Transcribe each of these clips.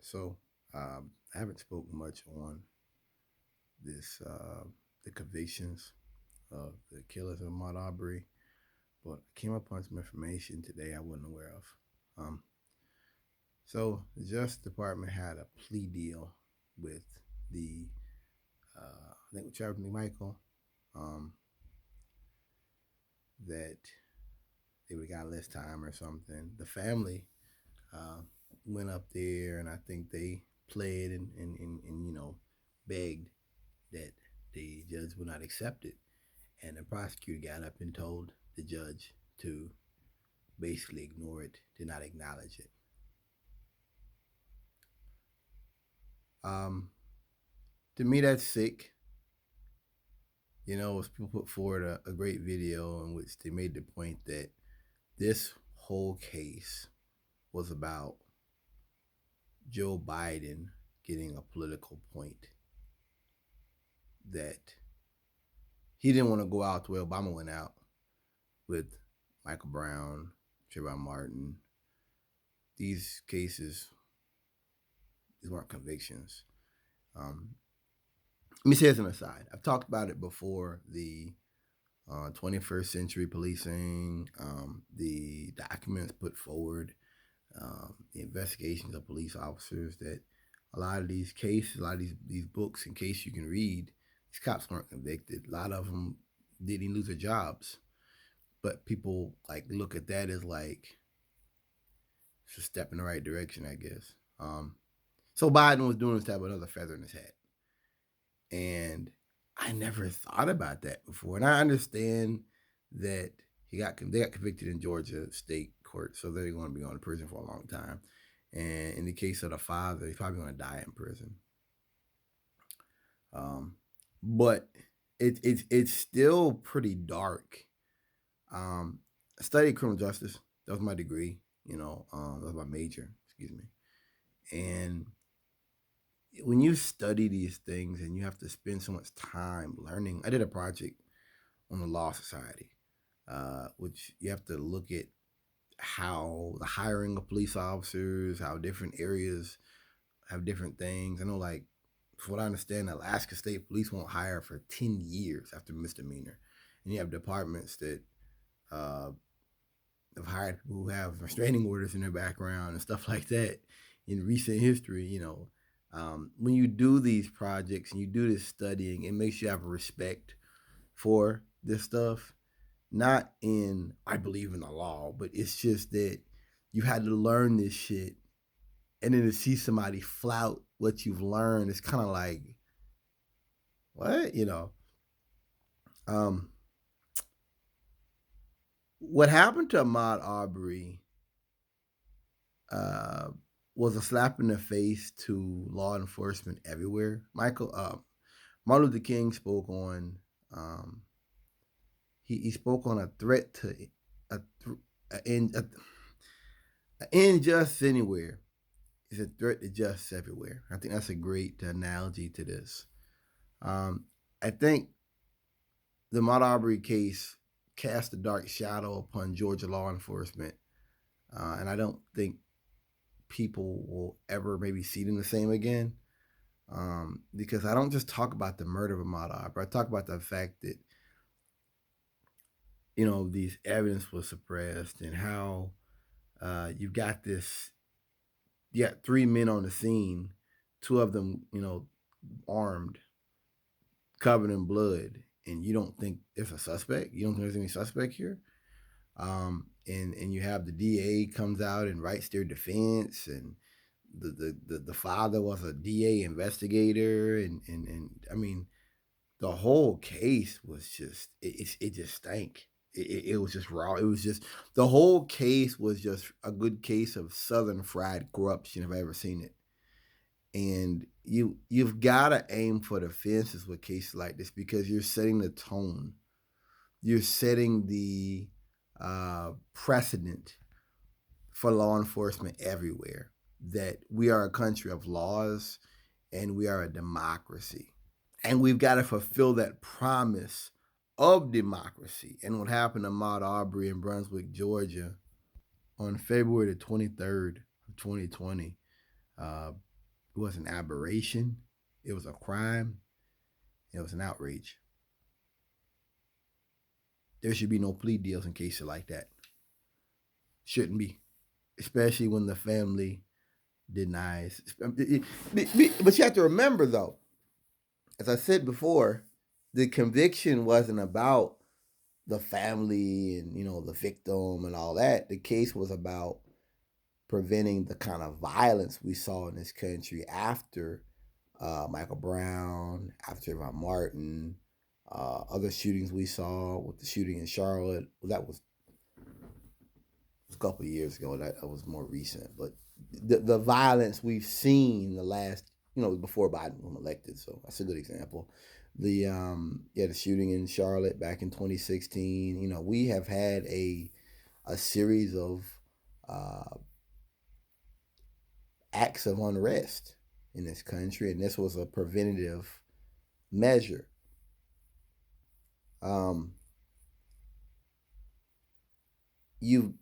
So I haven't spoken much on this the convictions of the killers of Ahmaud Arbery, but I came upon some information today I wasn't aware of. So the Justice Department had a plea deal with the I think with Travis McMichael um, that they would got less time or something. The family uh, went up there and I think they pled and begged that the judge would not accept it. And the prosecutor got up and told the judge to basically ignore it, to not acknowledge it. Um, to me, that's sick. People put forward a great video in which they made the point that this whole case was about Joe Biden getting a political point, that he didn't want to go out the way Obama went out with Michael Brown, Trayvon Martin. These cases, these weren't convictions. Um, Let me say as an aside. I've talked about it before. The 21st century policing, the documents put forward, the investigations of police officers. That a lot of these cases, a lot of these books, in case you can read, these cops weren't convicted. A lot of them didn't lose their jobs, but people like look at that as like it's a step in the right direction, I guess. So Biden was doing this to have another feather in his hat. And I never thought about that before. And I understand that they got convicted in Georgia state court, so they're going to be going to prison for a long time. And in the case of the father, he's probably going to die in prison. But it's still pretty dark. I studied criminal justice. That was my degree. That was my major. Excuse me. And when you study these things and you have to spend so much time learning, I did a project on the Law Society, which you have to look at how the hiring of police officers, how different areas have different things. I know, like, from what I understand, Alaska State Police won't hire for 10 years after misdemeanor. And you have departments that uh, have hired people who have restraining orders in their background and stuff like that in recent history. When you do these projects and you do this studying, it makes you have a respect for this stuff. Not in I believe in the law, but it's just that you had to learn this shit, and then to see somebody flout what you've learned, it's kind of like what. Um, what happened to Ahmaud Arbery uh, was a slap in the face to law enforcement everywhere. Martin Luther King spoke on um, he spoke on a threat to a, a, a injustice anywhere is a threat to justice everywhere. I think that's a great analogy to this. Um, I think the Ahmaud Arbery case cast a dark shadow upon Georgia law enforcement, and I don't think people will ever maybe see them the same again. Because I don't just talk about the murder of Ahmaud Arbery. I talk about the fact that these evidence was suppressed and how you've got this. You got three men on the scene, two of them, armed, covered in blood, and you don't think there's a suspect. You don't think there's any suspect here. And you have the DA comes out and writes their defense, and the father was a DA investigator, and I mean the whole case was just it just stank. It was just raw. It was just the whole case was just a good case of Southern fried corruption if I ever seen it. And you've got to aim for the fences with cases like this because you're setting the tone. You're setting the precedent for law enforcement everywhere that we are a country of laws and we are a democracy. And we've got to fulfill that promise of democracy. And what happened to Ahmaud Arbery in Brunswick, Georgia on February the 23rd of 2020, It was an aberration. It was a crime. It was an outrage. There should be no plea deals in cases like that. Shouldn't be, especially when the family denies. But you have to remember, though, as I said before, the conviction wasn't about the family and the victim and all that. The case was about preventing the kind of violence we saw in this country after Michael Brown, after Trayvon Martin, other shootings we saw with the shooting in Charlotte. Well, that was a couple of years ago. That was more recent, but the violence we've seen the last, before Biden was elected. So that's a good example. The shooting in Charlotte back in 2016. We have had a series of acts of unrest in this country, and this was a preventative measure. You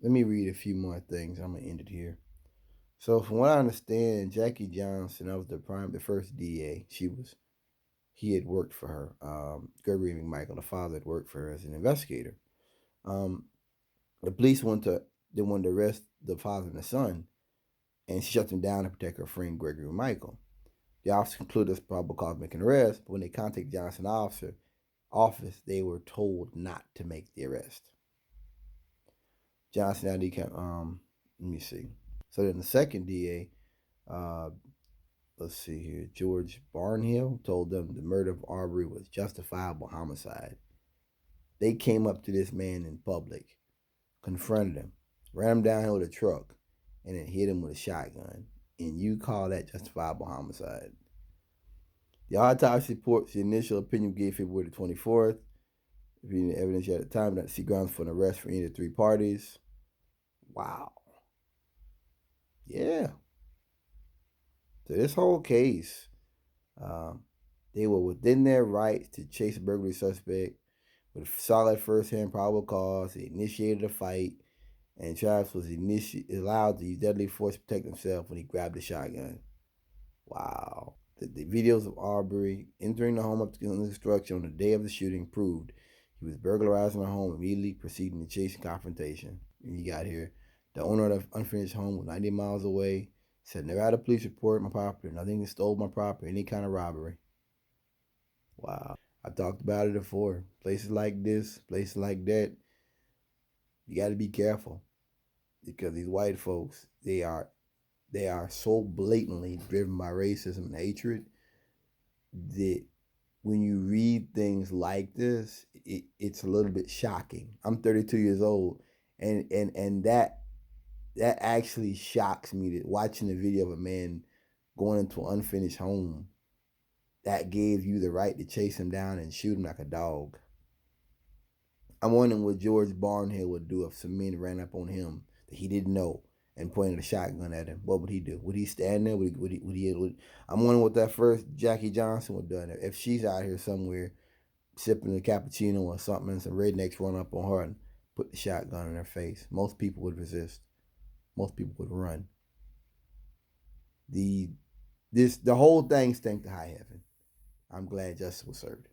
Let me read a few more things. I'm gonna end it here. So, from what I understand, Jackie Johnson, that was the first DA. He had worked for her. Gregory McMichael, the father, had worked for her as an investigator. Um, the police they wanted to arrest the father and the son, and she shut them down to protect her friend Gregory McMichael. The officer concluded this probable cause of making an arrest, but when they contacted Johnson office, they were told not to make the arrest. Johnson now let me see. So then the second DA, let's see here, George Barnhill, told them the murder of Arbery was justifiable homicide. They came up to this man in public, confronted him, ran him downhill with a truck, and then hit him with a shotgun. And you call that justifiable homicide? The autopsy reports the initial opinion gave February the 24th. Reading the evidence at the time, not to see grounds for an arrest for any of the three parties. Wow. Yeah. So this whole case, they were within their rights to chase a burglary suspect with a solid first-hand probable cause. They initiated a fight, and Travis was allowed to use deadly force to protect himself when he grabbed the shotgun. Wow. The videos of Arbery entering the home of the construction on the day of the shooting proved he was burglarizing the home, immediately proceeding to chase and confrontation. And you got here, the owner of the unfinished home was 90 miles away. Said, never had a police report my property. Nothing stole my property, any kind of robbery. Wow. I talked about it before. Places like this, places like that, you got to be careful. Because these white folks, they are so blatantly driven by racism and hatred that when you read things like this, it's a little bit shocking. I'm 32 years old, and that actually shocks me, that watching the video of a man going into an unfinished home that gave you the right to chase him down and shoot him like a dog. I'm wondering what George Barnhill would do if some men ran up on him that he didn't know and pointed a shotgun at him. What would he do? Would he stand there? I'm wondering what that first Jackie Johnson would do if she's out here somewhere sipping a cappuccino or something and some rednecks run up on her and put the shotgun in her face. Most people would resist. Most people would run. The whole thing stank to high heaven. I'm glad justice was served.